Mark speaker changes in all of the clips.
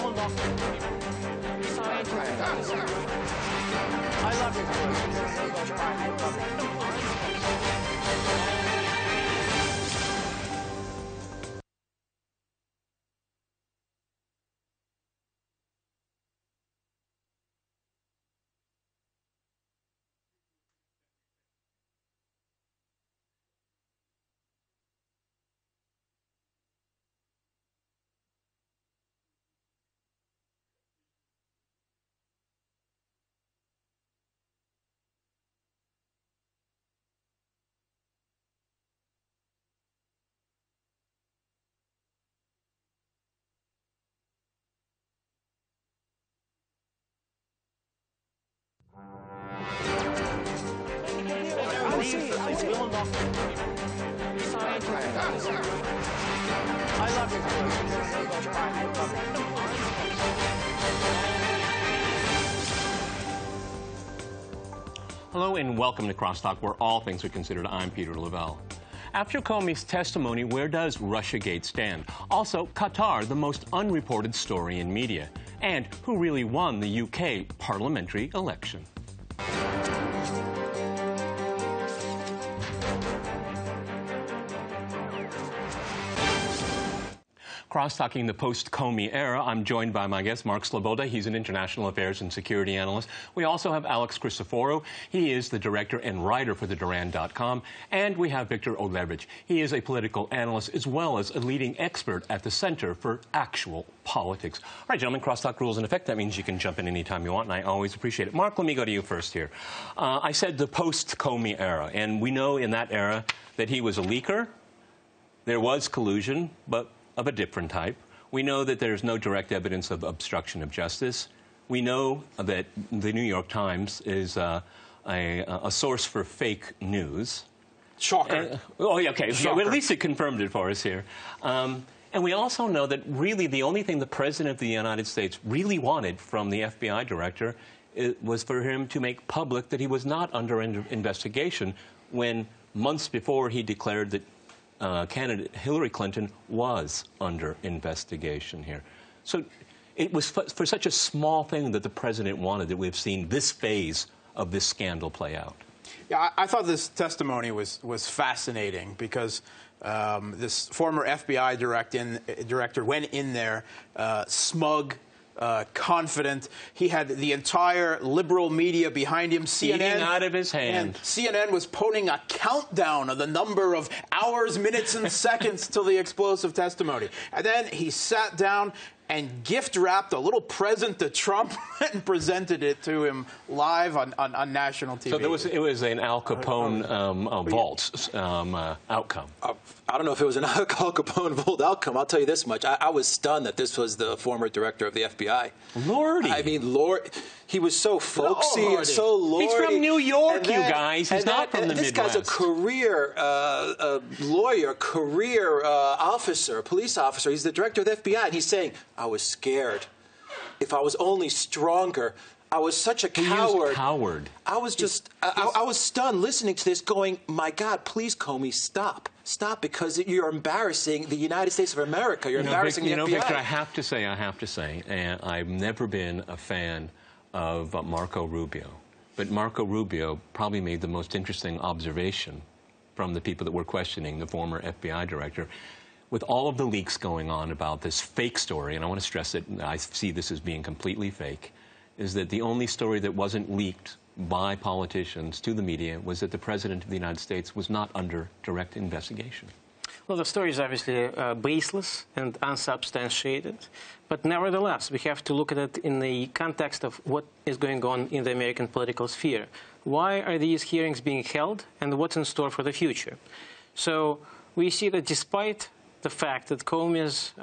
Speaker 1: will not sign into I love
Speaker 2: Hello and welcome to Crosstalk, where all things are considered. I'm Peter Lavelle. After Comey's testimony, where does Russiagate stand? Also, Qatar, the most unreported story in media. And who really won the UK parliamentary election? Cross-talking the post-Comey era, I'm joined by my guest, Mark Sloboda. He's an international affairs and security analyst. We also have Alex Christoforou. He is the director and writer for theduran.com. And we have Victor Olevich. He is a political analyst as well as a leading expert at the Center for Actual Politics. All right, gentlemen, crosstalk rules in effect. That means you can jump in anytime you want, and I always appreciate it. Mark, let me go to you first here. I said the post-Comey era, and we know in that era that he was a leaker. There was collusion, but of a different type. We know that there's no direct evidence of obstruction of justice. We know that the New York Times is a source for fake news.
Speaker 3: Shocker.
Speaker 2: Oh, yeah, okay.
Speaker 3: Shocker.
Speaker 2: Yeah, well, at least it confirmed it for us here. And we also know that really the only thing the President of the United States really wanted from the FBI director was for him to make public that he was not under investigation when months before he declared that candidate Hillary Clinton was under investigation here. So it was for such a small thing that the president wanted that we've seen this phase of this scandal play out.
Speaker 3: Yeah, I thought this testimony was fascinating because this former FBI director went in there smug, confident. He had the entire liberal media behind him. CNN
Speaker 2: eating out of his hand.
Speaker 3: And CNN was putting a countdown of the number of hours, minutes, and seconds till the explosive testimony. And then he sat down and gift-wrapped a little present to Trump and presented it to him live on national TV.
Speaker 2: So it was an Al Capone vault outcome.
Speaker 4: I don't know if it was an Al Capone vault outcome. I'll tell you this much. I was stunned that this was the former director of the FBI.
Speaker 2: Lordy.
Speaker 4: I mean, he was so folksy and so lordy.
Speaker 2: He's from New York, you guys. He's not from the Midwest.
Speaker 4: This guy's a career lawyer, career officer, police officer. He's the director of the FBI, and he's saying, I was scared. If I was only stronger. I was such a coward.
Speaker 2: Coward.
Speaker 4: I was just, I was stunned listening to this going, my God, please, Comey, stop. Stop, because you're embarrassing the United States of America. You're embarrassing the FBI.
Speaker 2: Victor, I have to say, and I've never been a fan of Marco Rubio. But Marco Rubio probably made the most interesting observation from the people that were questioning the former FBI director. With all of the leaks going on about this fake story, and I want to stress that I see this as being completely fake, is that the only story that wasn't leaked by politicians to the media was that the President of the United States was not under direct investigation.
Speaker 1: Well, the story is obviously baseless and unsubstantiated, but nevertheless, we have to look at it in the context of what is going on in the American political sphere. Why are these hearings being held, and what's in store for the future? So we see that despite the fact that Comey's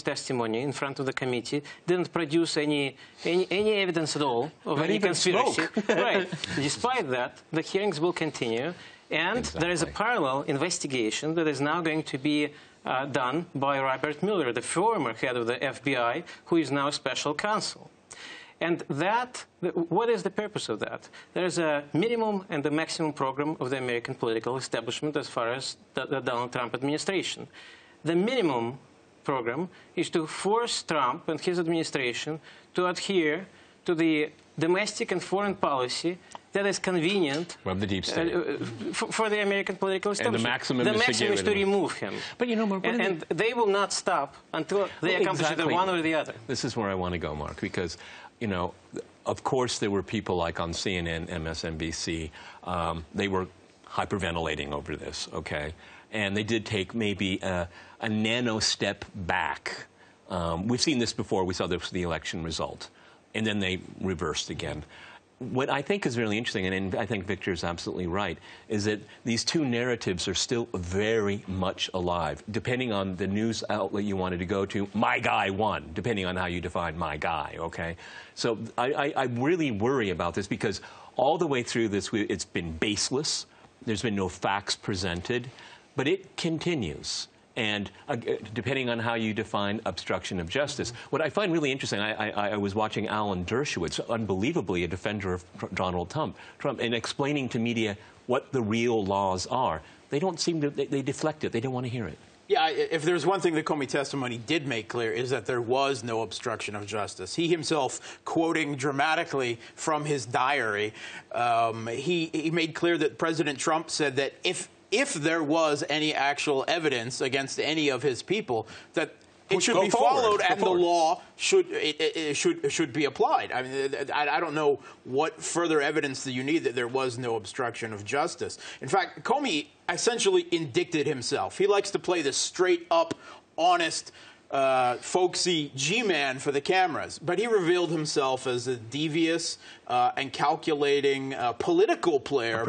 Speaker 1: testimony in front of the committee didn't produce any evidence at all of any conspiracy. Right. Despite that, the hearings will continue, and there is a parallel investigation that is now going to be done by Robert Mueller, the former head of the FBI, who is now special counsel. And what is the purpose of that? There is a minimum and a maximum program of the American political establishment as far as the Donald Trump administration. The minimum program is to force Trump and his administration to adhere to the domestic and foreign policy that is convenient
Speaker 2: of the deep state.
Speaker 1: For the American political establishment.
Speaker 2: And the maximum
Speaker 1: is to remove him.
Speaker 2: But you know, Mark,
Speaker 1: and they will not stop until they accomplish either one or the other.
Speaker 2: This is where I want to go, Mark, because, you know, of course there were people like on CNN, MSNBC, they were hyperventilating over this, okay? And they did take maybe a nano step back. We've seen this before. We saw this with the election result. And then they reversed again. What I think is really interesting, and I think Victor is absolutely right, is that these two narratives are still very much alive. Depending on the news outlet you wanted to go to, my guy won, depending on how you define my guy, okay? So I really worry about this because all the way through this, it's been baseless. There's been no facts presented, but it continues. And depending on how you define obstruction of justice. What I find really interesting, I was watching Alan Dershowitz, unbelievably a defender of Donald Trump, and explaining to media what the real laws are. They don't seem to, they deflect it. They don't want to hear it.
Speaker 3: Yeah, if there's one thing the Comey testimony did make clear is that there was no obstruction of justice. He himself, quoting dramatically from his diary, he made clear that President Trump said that if there was any actual evidence against any of his people, that it should be followed and the law should be applied. I mean, I don't know what further evidence that you need that there was no obstruction of justice. In fact, Comey essentially indicted himself. He likes to play this straight-up, honest, folksy G-man for the cameras, but he revealed himself as a devious and calculating political player,
Speaker 2: a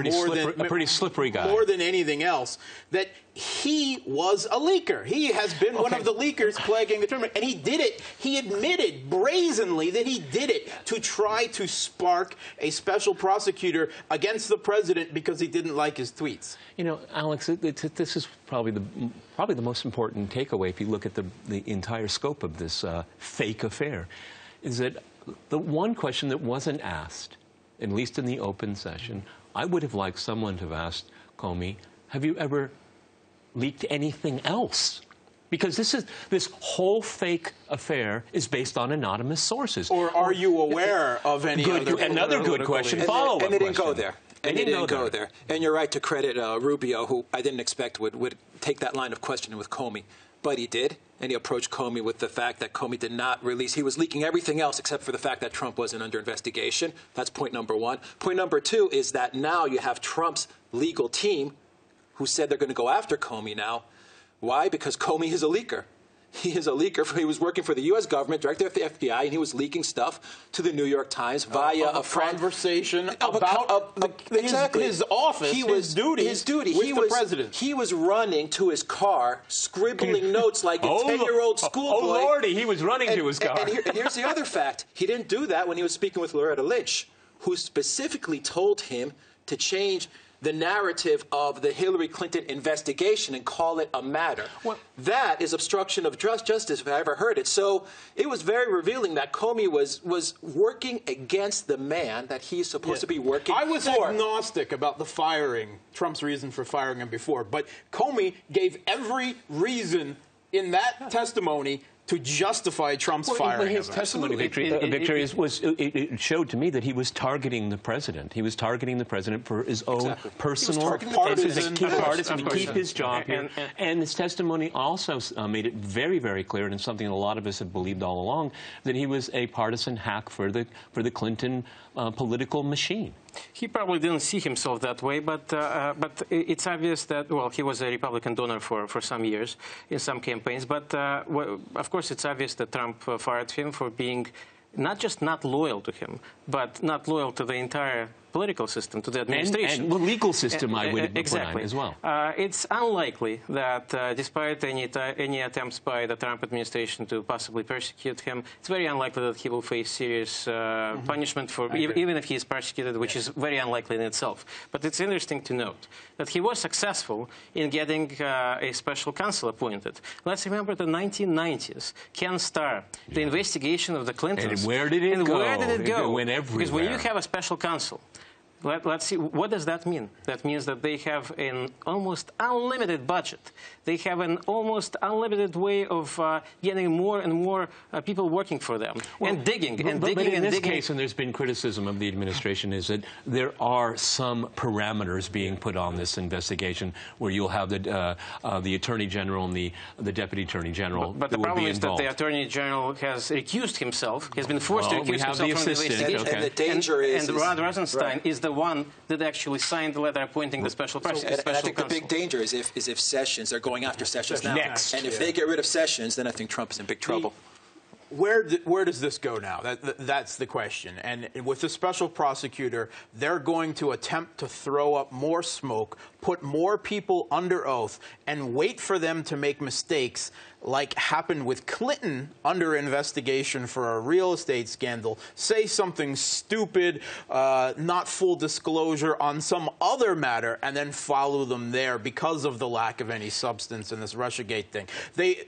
Speaker 2: pretty slippery guy,
Speaker 3: more than anything else. That he was a leaker. He has been one of the leakers plaguing the tournament, and he did it. He admitted brazenly that he did it to try to spark a special prosecutor against the president because he didn't like his tweets.
Speaker 2: You know, Alex, this is probably the most important takeaway if you look at the entire scope of this fake affair, is that the one question that wasn't asked, at least in the open session, I would have liked someone to have asked Comey, have you ever leaked anything else? Because this whole fake affair is based on anonymous sources.
Speaker 3: Or are you aware of any other?
Speaker 2: Another good question. Follow-up
Speaker 4: and they didn't go there. And they didn't go there. And you're right to credit Rubio, who I didn't expect would take that line of questioning with Comey. But he did, and he approached Comey with the fact that Comey did not release. He was leaking everything else except for the fact that Trump wasn't under investigation. That's point number one. Point number two is that now you have Trump's legal team who said they're going to go after Comey now. Why? Because Comey is a leaker. He is a leaker. He was working for the U.S. government, director of the FBI, and he was leaking stuff to the New York Times via a friend.
Speaker 3: Conversation about his office, his duty with the president.
Speaker 4: He was running to his car, scribbling notes like a 10-year-old schoolboy.
Speaker 2: Oh, Lordy, he was running to his car.
Speaker 4: And here's the other fact. He didn't do that when he was speaking with Loretta Lynch, who specifically told him to change the narrative of the Hillary Clinton investigation and call it a matter. That is obstruction of justice, if I ever heard it. So it was very revealing that Comey was working against the man that he's supposed to be working for.
Speaker 3: I was agnostic about the firing, Trump's reason for firing him before, but Comey gave every reason in that testimony to justify Trump's firing.
Speaker 2: His testimony, Victor, it showed to me that he was targeting the president. He was targeting the president for his own personal partisan to keep his job here. And his testimony also made it very, very clear, and it's something a lot of us have believed all along, that he was a partisan hack for the Clinton political machine.
Speaker 1: He probably didn't see himself that way, but it's obvious that, well, he was a Republican donor for some years in some campaigns. But, of course, it's obvious that Trump fired him for being not just not loyal to him, but not loyal to the entire political system, to the administration.
Speaker 2: And the legal system, I would
Speaker 1: exactly
Speaker 2: as well.
Speaker 1: It's unlikely that, despite any attempts by the Trump administration to possibly persecute him, it's very unlikely that he will face serious punishment for even if he is persecuted, which is very unlikely in itself. But it's interesting to note that he was successful in getting a special counsel appointed. Let's remember the 1990s, Ken Starr, the investigation of the Clintons.
Speaker 2: And where did it go?
Speaker 1: Where did it go?
Speaker 2: It went everywhere.
Speaker 1: Because when you have a special counsel, Let's see, what does that mean? That means that they have an almost unlimited budget. They have an almost unlimited way of getting more and more people working for them, and digging, and digging,
Speaker 2: but in
Speaker 1: and
Speaker 2: this
Speaker 1: digging.
Speaker 2: case, and there's been criticism of the administration, is that there are some parameters being put on this investigation where you'll have the Attorney General and the Deputy Attorney General
Speaker 1: But the
Speaker 2: who will
Speaker 1: problem
Speaker 2: be
Speaker 1: is
Speaker 2: involved.
Speaker 1: that the Attorney General has recused himself, has been forced to
Speaker 2: Well, we
Speaker 1: recuse
Speaker 2: have
Speaker 1: himself
Speaker 2: the
Speaker 1: from the
Speaker 2: assistant,
Speaker 1: investigation.
Speaker 4: And the danger
Speaker 1: and Rod Rosenstein
Speaker 4: right.
Speaker 1: is the one that actually signed the letter appointing the special prosecutor.
Speaker 4: And I think the big danger is if Sessions, they're going after Sessions now.
Speaker 2: Next.
Speaker 4: And if they get rid of Sessions, then I think Trump is in big trouble.
Speaker 3: Where does this go now? That's the question. And with the special prosecutor, they're going to attempt to throw up more smoke, put more people under oath, and wait for them to make mistakes like happened with Clinton under investigation for a real estate scandal, say something stupid, not full disclosure on some other matter, and then follow them there because of the lack of any substance in this Russiagate thing.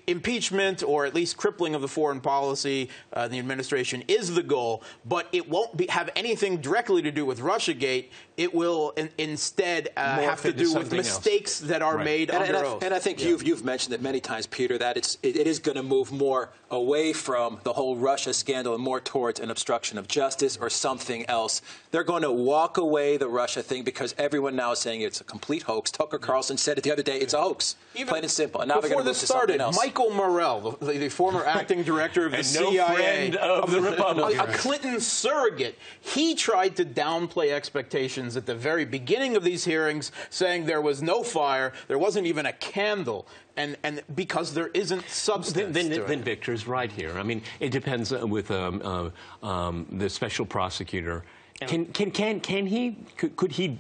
Speaker 3: Impeachment, or at least crippling of the foreign policy, the administration is the goal, but it won't have anything directly to do with Russiagate. It will instead have to do with mistakes that are made under oath.
Speaker 4: And I think you've mentioned it many times, Peter, that it is going to move more away from the whole Russia scandal and more towards an obstruction of justice or something else. They're going to walk away the Russia thing because everyone now is saying it's a complete hoax. Tucker Carlson said it the other day, it's a hoax. Plain and simple. And now they're going to move to something else.
Speaker 3: Michael Morrell, the former acting director of the CIA,
Speaker 2: no friend of the Republicans,
Speaker 3: a Clinton surrogate, he tried to downplay expectations at the very beginning of these hearings, saying there was no fire, there wasn't even a candle. And because there isn't substance
Speaker 2: then Victor's right here. I mean, it depends with the special prosecutor. Could he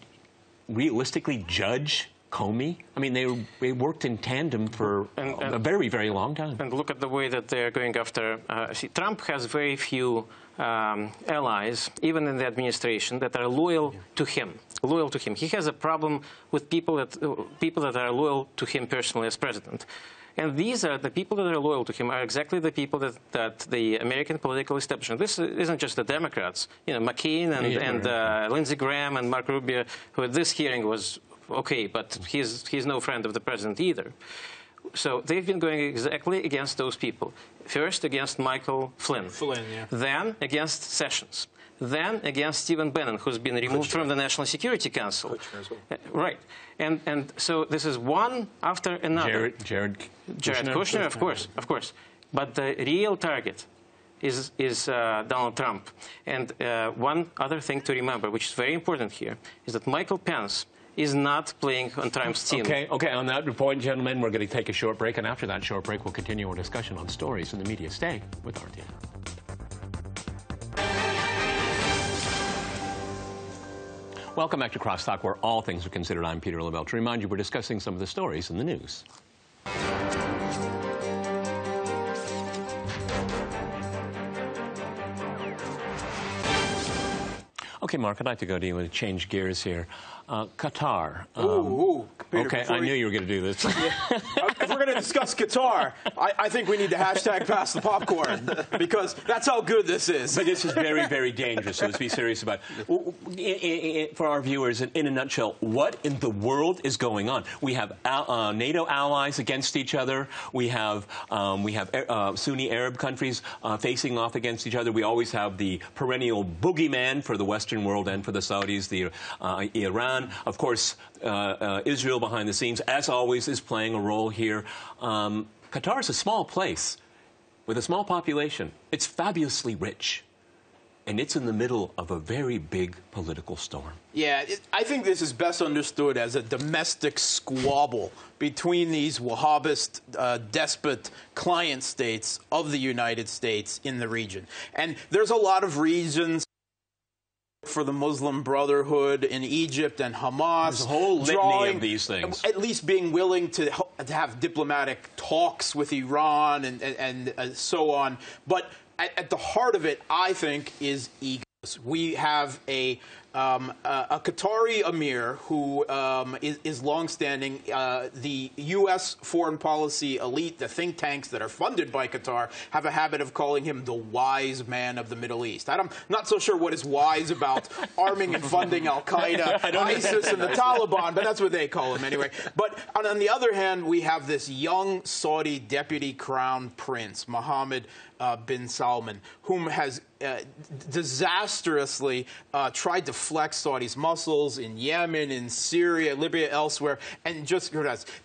Speaker 2: realistically judge Comey? I mean, they worked in tandem for a very, very long time.
Speaker 1: And look at the way that they're going after. See, Trump has very few allies, even in the administration, that are loyal to him. He has a problem with people that are loyal to him personally as president. And these are the people that are loyal to him are exactly the people that the American political establishment. This isn't just the Democrats. You know, McCain and Lindsey Graham and Mark Rubio, who at this hearing was okay, but he's no friend of the president either. So they've been going exactly against those people. First against Michael Flynn. Then against Sessions. Then against Stephen Bannon, who's been removed from the National Security Council. Right. And so this is one after another.
Speaker 2: Jared
Speaker 1: Kushner, of course. But the real target is Donald Trump. And one other thing to remember, which is very important here, is that Michael Pence is not playing on Trump's team.
Speaker 2: Okay. On that point, gentlemen, we're going to take a short break, and after that short break, we'll continue our discussion on stories in the media. Stay with RTN. Welcome back to Crosstalk, where all things are considered. I'm Peter Lavelle. To remind you, we're discussing some of the stories in the news. Okay, Mark, I'd like to go to you and change gears here. Qatar.
Speaker 3: Peter,
Speaker 2: okay, I knew you were going to do this.
Speaker 3: If we're going to discuss Qatar, I think we need to hashtag pass the popcorn, because that's how good this is.
Speaker 2: But this is very, very dangerous, so let's be serious about it. For our viewers, in a nutshell, what in the world is going on? We have NATO allies against each other. We have Sunni Arab countries facing off against each other. We always have the perennial boogeyman for the Western world and for the Saudis, Iran. Of course, Israel behind the scenes, as always, is playing a role here. Qatar is a small place with a small population. It's fabulously rich. And it's in the middle of a very big political storm.
Speaker 3: Yeah, I think this is best understood as a domestic squabble between these Wahhabist despot client states of the United States in the region. And there's a lot of reasons for the Muslim Brotherhood in Egypt and Hamas.
Speaker 2: There's a whole litany of these things.
Speaker 3: At least being willing to have diplomatic talks with Iran and so on. But at the heart of it, I think, is egos. We have a a Qatari emir who is longstanding. The U.S. foreign policy elite, the think tanks that are funded by Qatar, have a habit of calling him the wise man of the Middle East. I'm not so sure what is wise about arming and funding Al-Qaeda, ISIS, and the Taliban, but that's what they call him anyway. But on the other hand, we have this young Saudi deputy crown prince, Mohammed bin Salman, whom has disastrously tried to flex Saudi's muscles in Yemen, in Syria, Libya, elsewhere. And just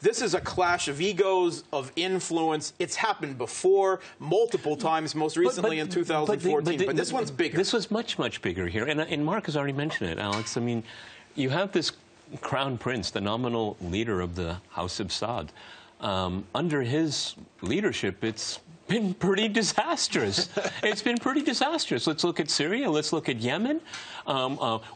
Speaker 3: this is a clash of egos, of influence. It's happened before, multiple times, most recently in 2014. But this one's bigger.
Speaker 2: This was much, much bigger here. And Mark has already mentioned it, Alex. I mean, you have this crown prince, the nominal leader of the House of Saud. Under his leadership, it's been pretty disastrous. It's been pretty disastrous. Let's look at Syria. Let's look at Yemen.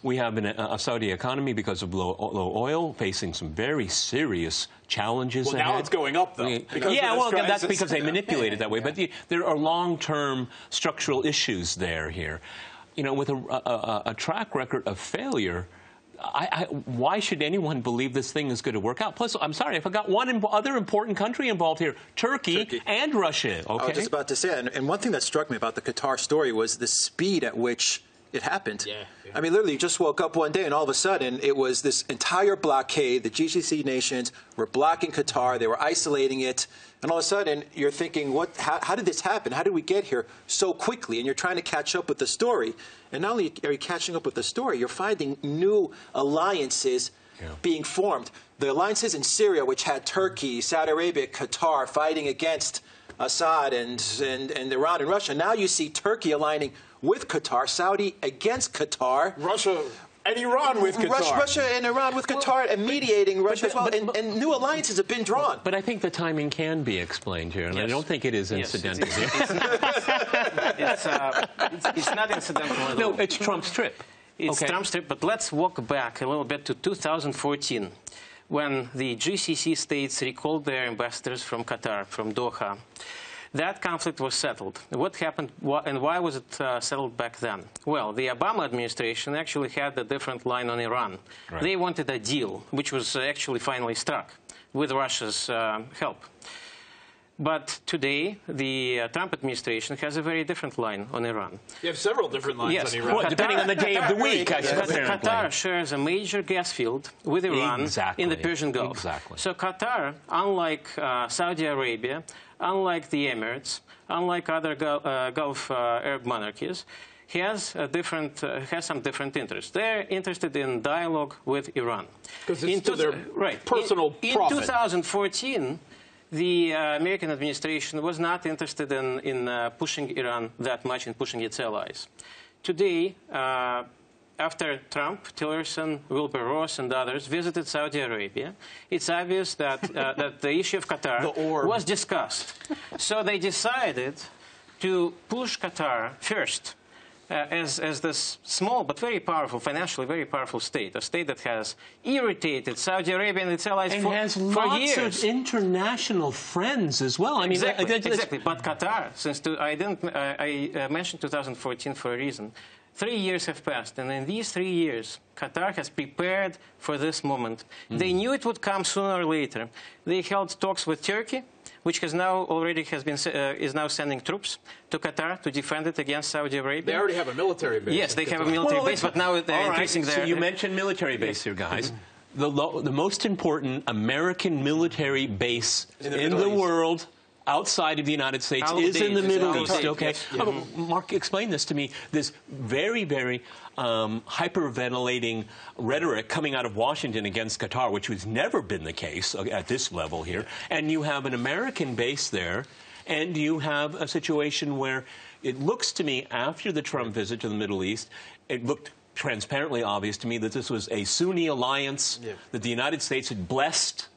Speaker 2: We have a Saudi economy because of low oil facing some very serious challenges.
Speaker 3: Well, now it's going up, though.
Speaker 2: Yeah, well, that's because they manipulate it that way. But there are long-term structural issues here. You know, with a track record of failure, why should anyone believe this thing is going to work out? Plus, I'm sorry, I forgot one other important country involved here, Turkey. And Russia. Okay?
Speaker 4: I was just about to say, and one thing that struck me about the Qatar story was the speed at which it happened.
Speaker 3: Yeah.
Speaker 4: I mean, literally, you just woke up one day and all of a sudden it was this entire blockade. The GCC nations were blocking Qatar. They were isolating it. And all of a sudden, you're thinking, how did this happen? How did we get here so quickly? And you're trying to catch up with the story. And not only are you catching up with the story, you're finding new alliances being formed. The alliances in Syria, which had Turkey, Saudi Arabia, Qatar fighting against Assad and Iran and Russia. Now you see Turkey aligning with Qatar, Saudi against Qatar.
Speaker 3: Russia and Iran with Qatar.
Speaker 4: Russia and Iran with Qatar and mediating Russia as well. And new alliances have been drawn.
Speaker 2: But I think the timing can be explained here, and I don't think it is incidental.
Speaker 1: It's not incidental at all.
Speaker 2: No, it's Trump's trip.
Speaker 1: It's Trump's trip, but let's walk back a little bit to 2014, when the GCC states recalled their ambassadors from Qatar, from Doha. That conflict was settled. What happened, and why was it settled back then? Well, the Obama administration actually had a different line on Iran. Right. They wanted a deal, which was actually finally struck with Russia's help. But today, the Trump administration has a very different line on Iran.
Speaker 3: You have several different lines on Iran.
Speaker 2: Well, depending on the day of the week.
Speaker 1: Qatar shares a major gas field with Iran in the Persian Gulf.
Speaker 2: Exactly.
Speaker 1: So Qatar, unlike Saudi Arabia, unlike the Emirates, unlike other Gulf Arab monarchies, has some different interests. They're interested in dialogue with Iran.
Speaker 3: Because it's to their personal profit.
Speaker 1: In 2014, the American administration was not interested in pushing Iran that much, in pushing its allies. Today, after Trump, Tillerson, Wilbur Ross, and others visited Saudi Arabia, it's obvious that, that the issue of Qatar was discussed. So they decided to push Qatar first as this small but very powerful, financially very powerful state, a state that has irritated Saudi Arabia and its allies
Speaker 2: and
Speaker 1: for
Speaker 2: has
Speaker 1: years.
Speaker 2: lots of international friends as well. I mean,
Speaker 1: exactly. But Qatar, I mentioned 2014 for a reason. 3 years have passed, and in these 3 years, Qatar has prepared for this moment. They knew it would come sooner or later. They held talks with Turkey, which is now sending troops to Qatar to defend it against Saudi Arabia.
Speaker 3: They already have a military base.
Speaker 1: Yes, they have a military base, but now they're increasing their...
Speaker 2: So you mentioned military base here, guys. The most important American military base in the world outside of the United States is in the Middle East, okay? Mark, explain this to me. This very, very hyperventilating rhetoric coming out of Washington against Qatar, which has never been the case at this level here. And you have an American base there, and you have a situation where it looks to me, after the Trump visit to the Middle East, it looked transparently obvious to me that this was a Sunni alliance that the United States had blessed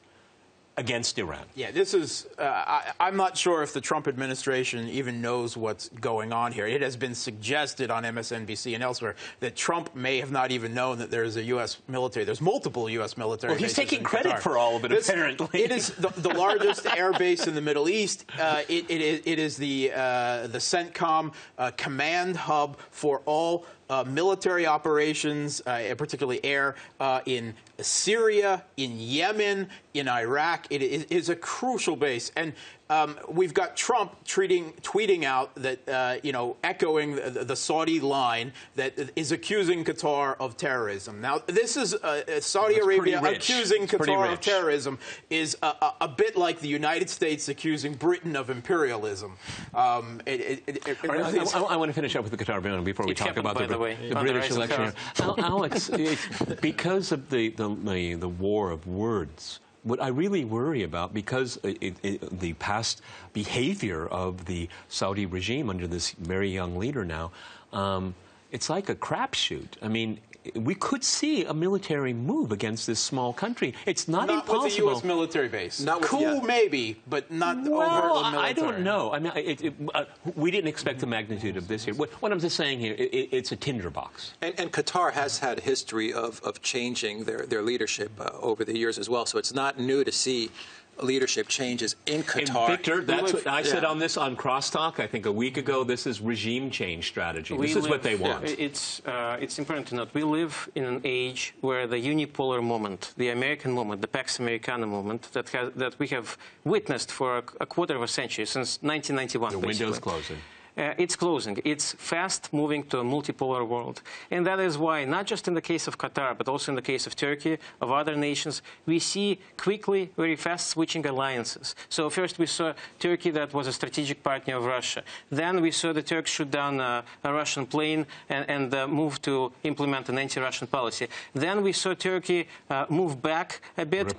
Speaker 2: against Iran.
Speaker 3: Yeah, this is, I'm not sure if the Trump administration even knows what's going on here. It has been suggested on MSNBC and elsewhere that Trump may have not even known that there's a U.S. military. There's multiple U.S. military bases.
Speaker 2: Well, he's taking credit
Speaker 3: Qatar.
Speaker 2: for all of it, apparently.
Speaker 3: It is the largest air base in the Middle East. It is the CENTCOM command hub for all military operations, particularly air, in Syria, in Yemen, in Iraq. It is a crucial base. And we've got Trump tweeting out that, echoing the Saudi line that is accusing Qatar of terrorism. Now, this is Saudi Arabia accusing Qatar of terrorism is a bit like the United States accusing Britain of imperialism. I
Speaker 2: want to finish up with the Qatar bill before we talk about the British election. Alex, because of the war of words, what I really worry about, because the past behavior of the Saudi regime under this very young leader now, it's like a crapshoot. I mean, we could see a military move against this small country. It's not impossible.
Speaker 3: Not with a U.S. military base.
Speaker 2: Cool,
Speaker 3: maybe, but not overtly military.
Speaker 2: I don't know. I mean, we didn't expect the magnitude of this here. What I'm just saying here, it's a tinderbox.
Speaker 4: And Qatar has had a history of changing their leadership over the years as well, so it's not new to see leadership changes in Qatar.
Speaker 2: And Victor, that's what I said on this on Crosstalk, I think a week ago. This is regime change strategy. This is what they want.
Speaker 1: It's important to note we live in an age where the unipolar movement, the American movement, the Pax Americana movement that we have witnessed for a quarter of a century, since 1991.
Speaker 2: The window's closing.
Speaker 1: It's closing. It's fast moving to a multipolar world. And that is why, not just in the case of Qatar, but also in the case of Turkey, of other nations, we see quickly, very fast switching alliances. So first we saw Turkey that was a strategic partner of Russia. Then we saw the Turks shoot down a Russian plane and move to implement an anti-Russian policy. Then we saw Turkey move back a bit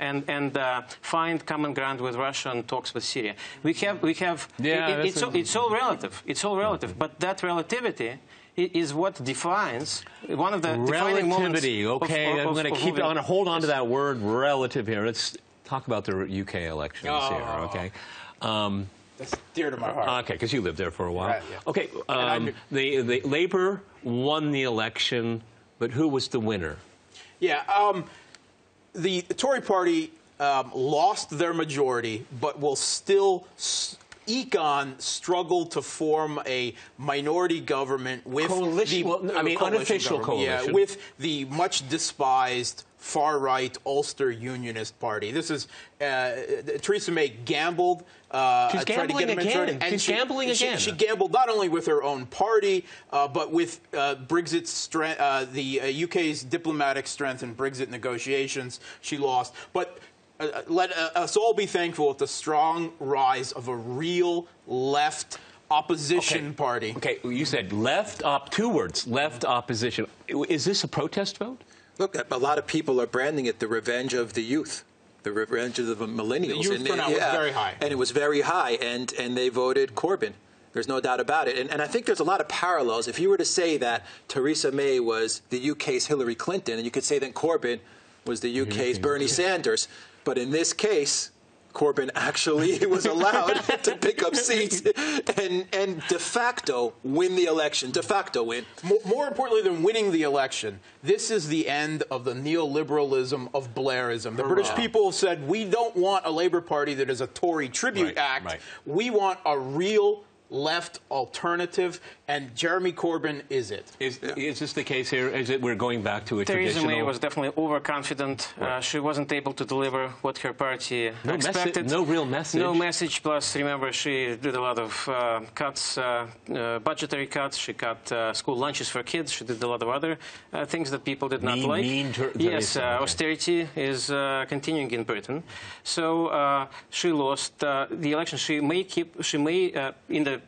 Speaker 1: and find common ground with Russia and talks with Syria. It's all relative. It's all relative. But that relativity is what defines one of the defining moments.
Speaker 2: Relativity. Okay, I'm going to hold on to that word relative here. Let's talk about the UK elections here. Okay.
Speaker 3: That's dear to my heart.
Speaker 2: Okay, because you lived there for a while.
Speaker 3: Right, yeah.
Speaker 2: Okay. The Labour won the election, but who was the winner?
Speaker 3: Yeah. The Tory party lost their majority, but will still Econ struggled to form a minority government with
Speaker 2: unofficial coalition.
Speaker 3: with the much despised far-right Ulster Unionist Party. This is Theresa May gambled.
Speaker 2: She's gambling again.
Speaker 3: She gambled not only with her own party, but with Brexit's strength, the UK's diplomatic strength in Brexit negotiations. She lost, but. Let us all be thankful at the strong rise of a real left opposition party.
Speaker 2: Okay, you said left 2 words, left opposition. Is this a protest vote?
Speaker 4: Look, a lot of people are branding it the revenge of the youth, the revenge of the millennials.
Speaker 3: The youth turnout was very high.
Speaker 4: And it was very high, and they voted Corbyn. There's no doubt about it. And I think there's a lot of parallels. If you were to say that Theresa May was the UK's Hillary Clinton, and you could say that Corbyn was the UK's Bernie Sanders. But in this case, Corbyn actually was allowed to pick up seats and de facto win the election. De facto win.
Speaker 3: More importantly than winning the election, this is the end of the neoliberalism of Blairism. The British people said, we don't want a Labour Party that is a Tory tribute act. Right. We want a real left alternative, and Jeremy Corbyn is it.
Speaker 2: Is this the case here? Is it we're going back to a traditional...
Speaker 1: Theresa May was definitely overconfident. Right. She wasn't able to deliver what her party expected.
Speaker 2: No real message.
Speaker 1: No message. Plus, remember, she did a lot of cuts, budgetary cuts. She cut school lunches for kids. She did a lot of other things that people did not like. Yes, austerity is continuing in Britain. So she lost the election. She may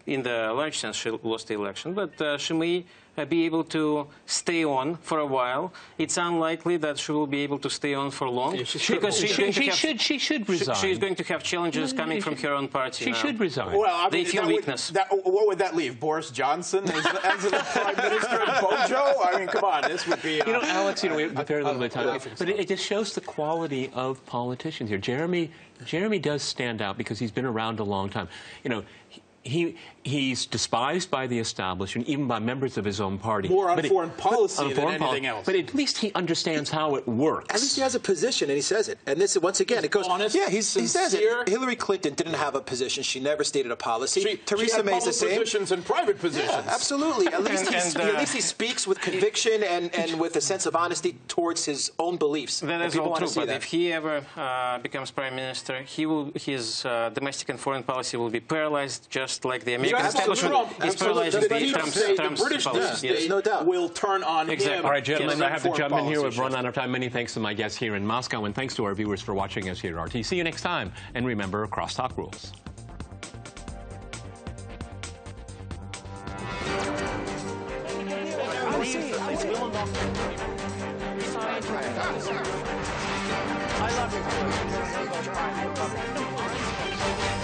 Speaker 1: in the large sense, she lost the election, but she may be able to stay on for a while. It's unlikely that she will be able to stay on for long.
Speaker 2: She should resign.
Speaker 1: She's going to have challenges coming from her own party.
Speaker 2: She should resign.
Speaker 3: Well, I mean,
Speaker 1: they feel weakness.
Speaker 3: What would that leave? Boris Johnson as the Prime Minister of Bojo? I mean, come on, this would be...
Speaker 2: Alex, we have a fair little bit of time. But it just shows the quality of politicians here. Jeremy does stand out because he's been around a long time. he's despised by the establishment, even by members of his own party.
Speaker 3: More on foreign policy than anything else.
Speaker 2: But at least he understands how it works.
Speaker 4: At least he has a position, and he says it. And this, once again, it goes.
Speaker 3: Honest,
Speaker 4: yeah, he says
Speaker 3: sincere.
Speaker 4: it. Hillary Clinton didn't have a position. She never stated a policy.
Speaker 3: Theresa
Speaker 4: May's the same.
Speaker 3: Positions and private positions.
Speaker 4: Yeah, absolutely. At least he speaks with conviction and with a sense of honesty towards his own beliefs.
Speaker 1: That is all true. But if he ever becomes prime minister, his domestic and foreign policy will be paralyzed, just like the American establishment is paralyzing
Speaker 3: the British
Speaker 1: policy.
Speaker 3: Yes.
Speaker 4: No doubt.
Speaker 3: Will turn on him.
Speaker 2: All right, gentlemen, I have to jump in here. We've run
Speaker 3: shift.
Speaker 2: out of time. Many thanks to my guests here in Moscow, and thanks to our viewers for watching us here at RT. See you next time. And remember, crosstalk rules.
Speaker 5: I love you.